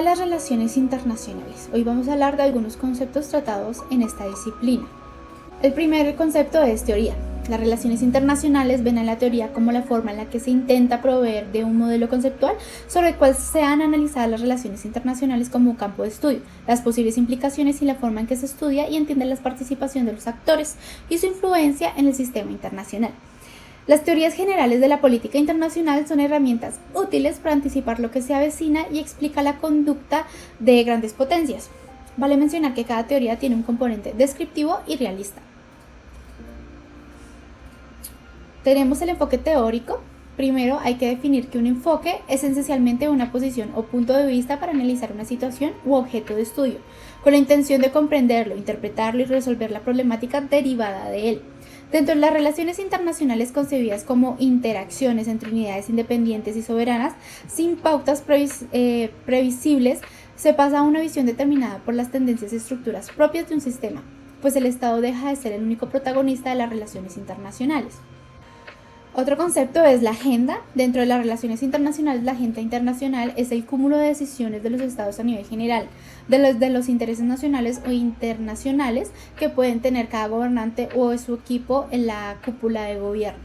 Las relaciones internacionales. Hoy vamos a hablar de algunos conceptos tratados en esta disciplina. El primer concepto es teoría. Las relaciones internacionales ven a la teoría como la forma en la que se intenta proveer de un modelo conceptual sobre el cual sean analizadas las relaciones internacionales como un campo de estudio, las posibles implicaciones y la forma en que se estudia y entiende la participación de los actores y su influencia en el sistema internacional. Las teorías generales de la política internacional son herramientas útiles para anticipar lo que se avecina y explica la conducta de grandes potencias. Vale mencionar que cada teoría tiene un componente descriptivo y realista. Tenemos el enfoque teórico. Primero hay que definir que un enfoque es esencialmente una posición o punto de vista para analizar una situación u objeto de estudio, con la intención de comprenderlo, interpretarlo y resolver la problemática derivada de él. Dentro de las relaciones internacionales concebidas como interacciones entre unidades independientes y soberanas, sin pautas previsibles, se pasa a una visión determinada por las tendencias y estructuras propias de un sistema, pues el Estado deja de ser el único protagonista de las relaciones internacionales. Otro concepto es la agenda. Dentro de las relaciones internacionales, la agenda internacional es el cúmulo de decisiones de los estados a nivel general, de los intereses nacionales o internacionales que pueden tener cada gobernante o su equipo en la cúpula de gobierno.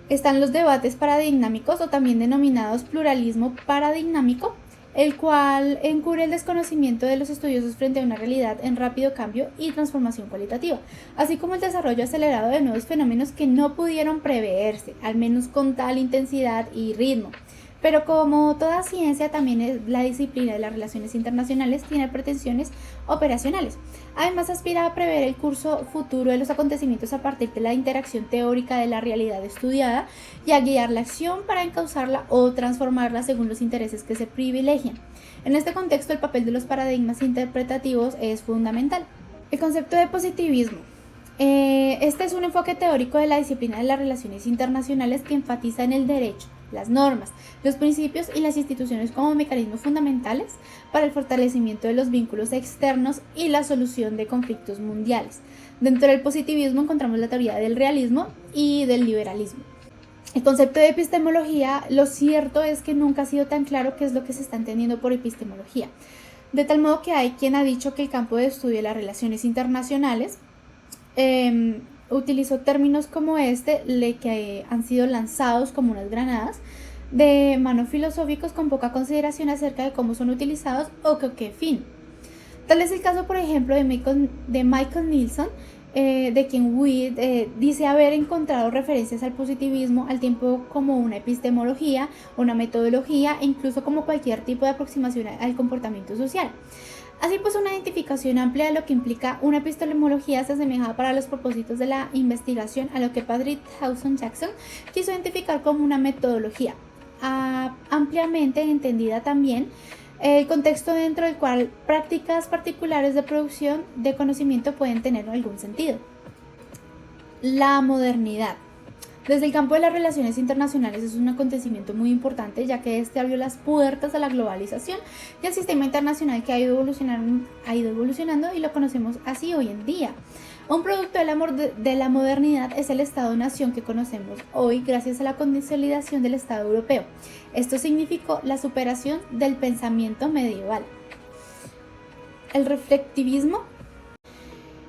Están los debates paradigmáticos o también denominados pluralismo paradigmático, el cual encubre el desconocimiento de los estudiosos frente a una realidad en rápido cambio y transformación cualitativa, así como el desarrollo acelerado de nuevos fenómenos que no pudieron preverse, al menos con tal intensidad y ritmo. Pero como toda ciencia, también la disciplina de las relaciones internacionales tiene pretensiones operacionales. Además, aspira a prever el curso futuro de los acontecimientos a partir de la interacción teórica de la realidad estudiada y a guiar la acción para encauzarla o transformarla según los intereses que se privilegian. En este contexto, el papel de los paradigmas interpretativos es fundamental. El concepto de positivismo. Este es un enfoque teórico de la disciplina de las relaciones internacionales que enfatiza en el derecho, las normas, los principios y las instituciones como mecanismos fundamentales para el fortalecimiento de los vínculos externos y la solución de conflictos mundiales. Dentro del positivismo encontramos la teoría del realismo y del liberalismo. El concepto de epistemología, lo cierto es que nunca ha sido tan claro qué es lo que se está entendiendo por epistemología, de tal modo que hay quien ha dicho que el campo de estudio de las relaciones internacionales utilizó términos como que han sido lanzados como unas granadas de mano filosóficos con poca consideración acerca de cómo son utilizados o con qué fin. Tal es el caso, por ejemplo, de Michael Nielsen, de quien Witt dice haber encontrado referencias al positivismo al tiempo como una epistemología, una metodología e incluso como cualquier tipo de aproximación al comportamiento social. Así pues, una identificación amplia de lo que implica una epistemología se asemeja para los propósitos de la investigación a lo que Patrick Hudson-Jackson quiso identificar como una metodología, ampliamente entendida también el contexto dentro del cual prácticas particulares de producción de conocimiento pueden tener algún sentido. La modernidad. Desde el campo de las relaciones internacionales es un acontecimiento muy importante, ya que este abrió las puertas a la globalización y al sistema internacional que ha ido evolucionando y lo conocemos así hoy en día. Un producto de la modernidad es el Estado-nación que conocemos hoy gracias a la consolidación del Estado europeo. Esto significó la superación del pensamiento medieval. El reflectivismo.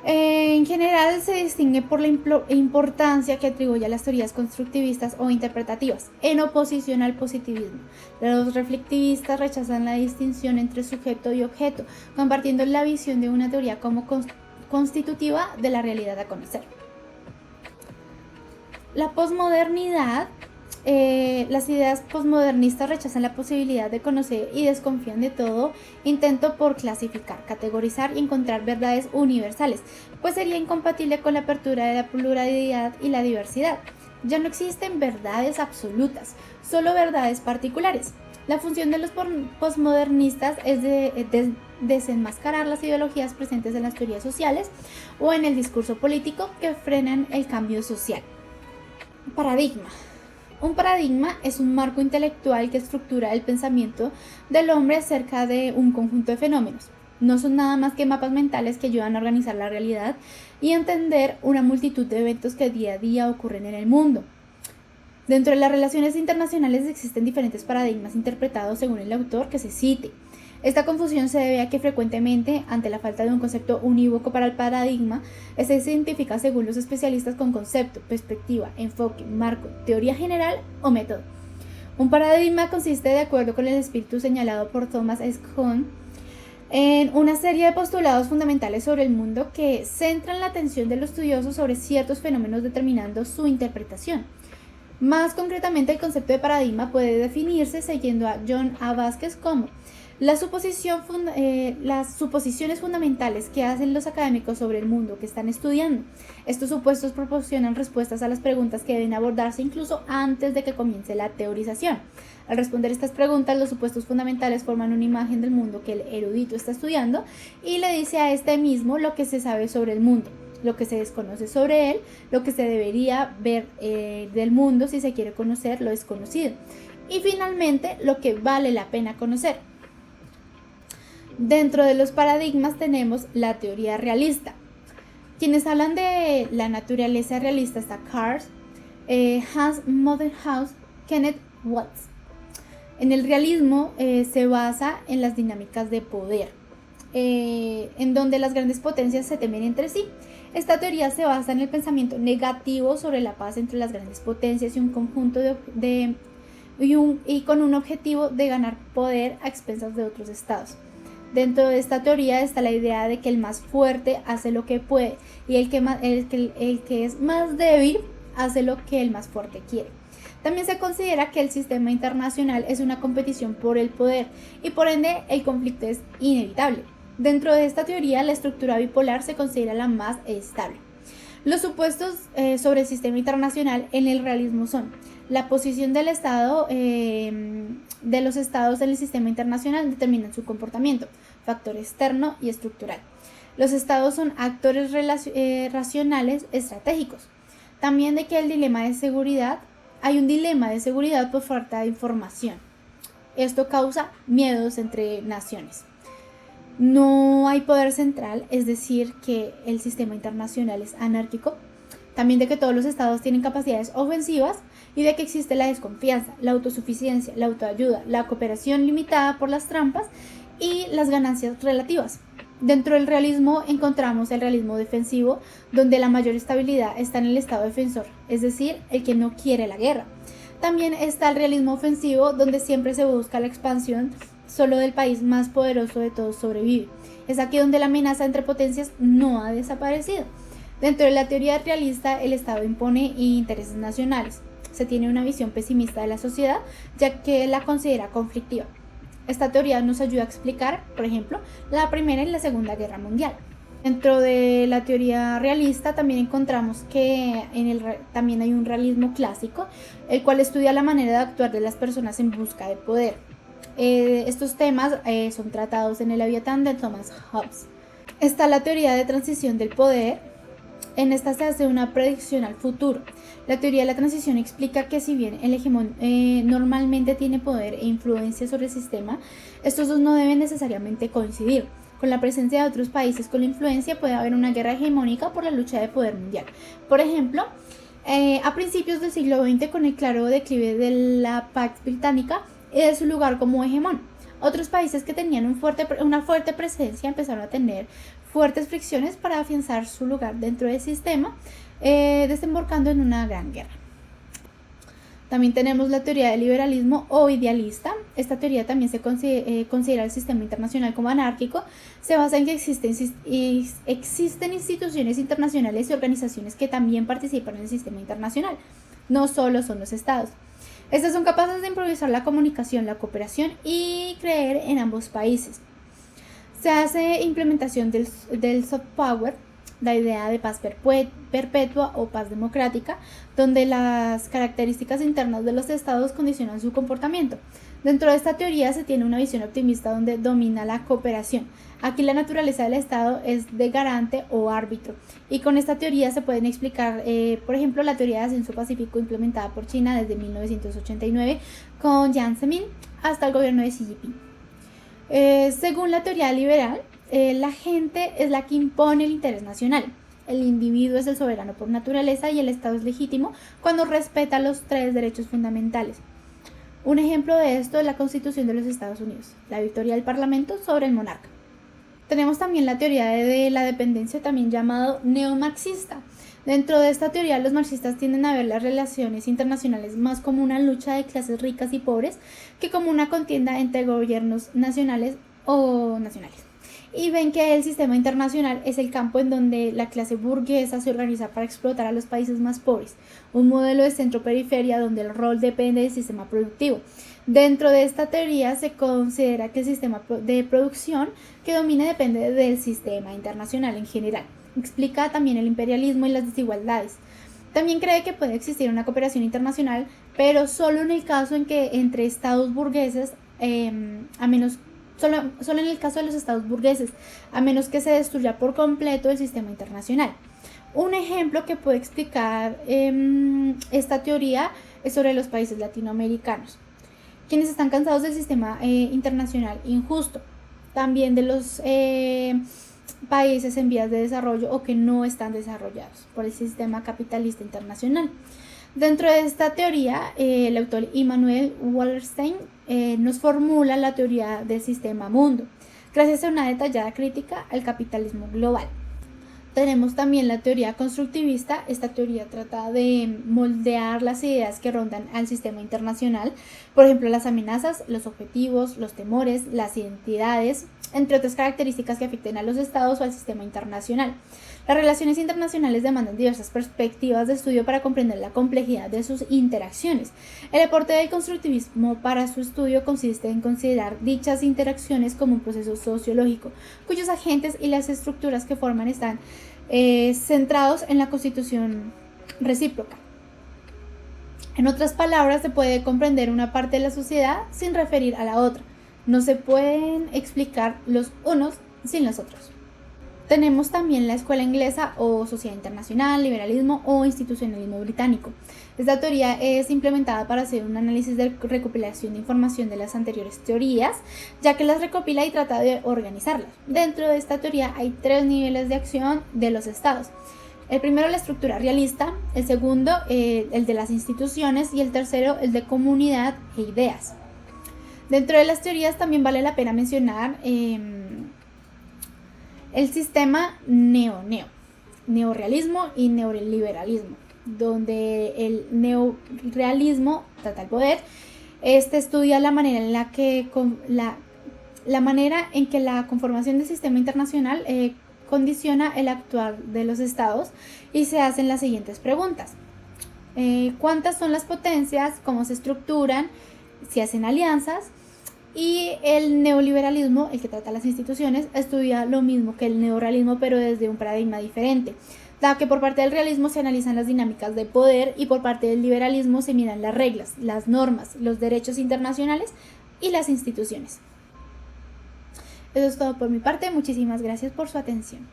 En general se distingue por la importancia que atribuye a las teorías constructivistas o interpretativas, en oposición al positivismo. Los reflectivistas rechazan la distinción entre sujeto y objeto, compartiendo la visión de una teoría como constitutiva de la realidad a conocer. La posmodernidad. Las ideas posmodernistas rechazan la posibilidad de conocer y desconfían de todo intento por clasificar, categorizar y encontrar verdades universales, pues sería incompatible con la apertura de la pluralidad y la diversidad. Ya no existen verdades absolutas, solo verdades particulares. La función de los posmodernistas es de desenmascarar las ideologías presentes en las teorías sociales o en el discurso político que frenan el cambio social. Paradigma. Un paradigma es un marco intelectual que estructura el pensamiento del hombre acerca de un conjunto de fenómenos. No son nada más que mapas mentales que ayudan a organizar la realidad y a entender una multitud de eventos que día a día ocurren en el mundo. Dentro de las relaciones internacionales existen diferentes paradigmas interpretados según el autor que se cite. Esta confusión se debe a que frecuentemente, ante la falta de un concepto unívoco para el paradigma, se identifica según los especialistas con concepto, perspectiva, enfoque, marco, teoría general o método. Un paradigma consiste, de acuerdo con el espíritu señalado por Thomas S. Kuhn, en una serie de postulados fundamentales sobre el mundo que centran la atención de los estudiosos sobre ciertos fenómenos determinando su interpretación. Más concretamente, el concepto de paradigma puede definirse siguiendo a John A. Vázquez como las suposiciones fundamentales que hacen los académicos sobre el mundo que están estudiando. Estos supuestos proporcionan respuestas a las preguntas que deben abordarse incluso antes de que comience la teorización. Al responder estas preguntas, los supuestos fundamentales forman una imagen del mundo que el erudito está estudiando y le dice a este mismo lo que se sabe sobre el mundo, lo que se desconoce sobre él, lo que se debería ver del mundo si se quiere conocer lo desconocido y finalmente lo que vale la pena conocer. Dentro de los paradigmas tenemos la teoría realista. Quienes hablan de la naturaleza realista está Carl, Hans Modernhaus, Kenneth Watts. En el realismo se basa en las dinámicas de poder, en donde las grandes potencias se temen entre sí. Esta teoría se basa en el pensamiento negativo sobre la paz entre las grandes potencias y un conjunto y con un objetivo de ganar poder a expensas de otros estados. Dentro de esta teoría está la idea de que el más fuerte hace lo que puede y el que es más débil hace lo que el más fuerte quiere. También se considera que el sistema internacional es una competición por el poder y por ende el conflicto es inevitable. Dentro de esta teoría, la estructura bipolar se considera la más estable. Los supuestos sobre el sistema internacional en el realismo son la posición del Estado, de los estados en el sistema internacional determinan su comportamiento, factor externo y estructural. Los estados son actores racionales estratégicos. También de que hay un dilema de seguridad por falta de información. Esto causa miedos entre naciones. No hay poder central, es decir, que el sistema internacional es anárquico. También de que todos los estados tienen capacidades ofensivas y de que existe la desconfianza, la autosuficiencia, la autoayuda, la cooperación limitada por las trampas y las ganancias relativas. Dentro del realismo encontramos el realismo defensivo, donde la mayor estabilidad está en el estado defensor, es decir, el que no quiere la guerra. También está el realismo ofensivo, donde siempre se busca la expansión, solo del país más poderoso de todos sobrevive. Es aquí donde la amenaza entre potencias no ha desaparecido. Dentro de la teoría realista, el Estado impone intereses nacionales. Se tiene una visión pesimista de la sociedad, ya que la considera conflictiva. Esta teoría nos ayuda a explicar, por ejemplo, la Primera y la Segunda Guerra Mundial. Dentro de la teoría realista también encontramos que también hay un realismo clásico, el cual estudia la manera de actuar de las personas en busca de poder. Estos temas son tratados en el Leviatán de Thomas Hobbes. Está la teoría de transición del poder. En esta se hace una predicción al futuro. La teoría de la transición explica que si bien el hegemón normalmente tiene poder e influencia sobre el sistema, estos dos no deben necesariamente coincidir. Con la presencia de otros países con la influencia puede haber una guerra hegemónica por la lucha de poder mundial. Por ejemplo, a principios del siglo XX, con el claro declive de la Pax Británica y de su lugar como hegemón, otros países que tenían una fuerte presencia empezaron a tener fuertes fricciones para afianzar su lugar dentro del sistema, desembocando en una gran guerra. También tenemos la teoría del liberalismo o idealista. Esta teoría también se considera el sistema internacional como anárquico. Se basa en que existen instituciones internacionales y organizaciones que también participan en el sistema internacional. No solo son los estados. Estas son capaces de improvisar la comunicación, la cooperación y creer en ambos países. Se hace implementación del soft power, la idea de paz perpetua o paz democrática, donde las características internas de los estados condicionan su comportamiento. Dentro de esta teoría se tiene una visión optimista donde domina la cooperación. Aquí la naturaleza del estado es de garante o árbitro. Y con esta teoría se pueden explicar, por ejemplo, la teoría de ascenso pacífico implementada por China desde 1989 con Jiang Zemin hasta el gobierno de Xi Jinping. Según la teoría liberal, la gente es la que impone el interés nacional. el individuo es el soberano por naturaleza y el Estado es legítimo cuando respeta los 3 derechos fundamentales. Un ejemplo de esto es la Constitución de los Estados Unidos, la victoria del Parlamento sobre el monarca. Tenemos también la teoría de la dependencia, también llamado neomarxista. Dentro de esta teoría, los marxistas tienden a ver las relaciones internacionales más como una lucha de clases ricas y pobres que como una contienda entre gobiernos nacionales o nacionales. Y ven que el sistema internacional es el campo en donde la clase burguesa se organiza para explotar a los países más pobres, un modelo de centro-periferia donde el rol depende del sistema productivo. Dentro de esta teoría se considera que el sistema de producción que domina depende del sistema internacional en general. Explica también el imperialismo y las desigualdades. También cree que puede existir una cooperación internacional, pero solo en el caso en que entre estados burgueses, solo en el caso de los estados burgueses, a menos que se destruya por completo el sistema internacional. Un ejemplo que puede explicar esta teoría es sobre los países latinoamericanos, quienes están cansados del sistema internacional injusto, también de los países en vías de desarrollo o que no están desarrollados por el sistema capitalista internacional. Dentro de esta teoría, el autor Immanuel Wallerstein nos formula la teoría del sistema mundo, gracias a una detallada crítica al capitalismo global. Tenemos también la teoría constructivista. Esta teoría trata de moldear las ideas que rondan al sistema internacional, por ejemplo, las amenazas, los objetivos, los temores, las identidades, entre otras características que afecten a los estados o al sistema internacional. Las relaciones internacionales demandan diversas perspectivas de estudio para comprender la complejidad de sus interacciones. El aporte del constructivismo para su estudio consiste en considerar dichas interacciones como un proceso sociológico, cuyos agentes y las estructuras que forman están centrados en la constitución recíproca. En otras palabras, se puede comprender una parte de la sociedad sin referir a la otra. No se pueden explicar los unos sin los otros. Tenemos también la escuela inglesa o sociedad internacional, liberalismo o institucionalismo británico. Esta teoría es implementada para hacer un análisis de recopilación de información de las anteriores teorías, ya que las recopila y trata de organizarlas. Dentro de esta teoría hay 3 niveles de acción de los estados. El primero, la estructura realista; el segundo, el de las instituciones; y el tercero, el de comunidad e ideas. Dentro de las teorías también vale la pena mencionar el sistema neorrealismo y neoliberalismo, donde el neorrealismo trata el poder. Este estudia la manera en la que la conformación del sistema internacional condiciona el actuar de los estados, y se hacen las siguientes preguntas: ¿cuántas son las potencias? ¿Cómo se estructuran? ¿Si hacen alianzas? Y el neoliberalismo, el que trata las instituciones, estudia lo mismo que el neorrealismo, pero desde un paradigma diferente, dado que por parte del realismo se analizan las dinámicas de poder y por parte del liberalismo se miran las reglas, las normas, los derechos internacionales y las instituciones. Eso es todo por mi parte. Muchísimas gracias por su atención.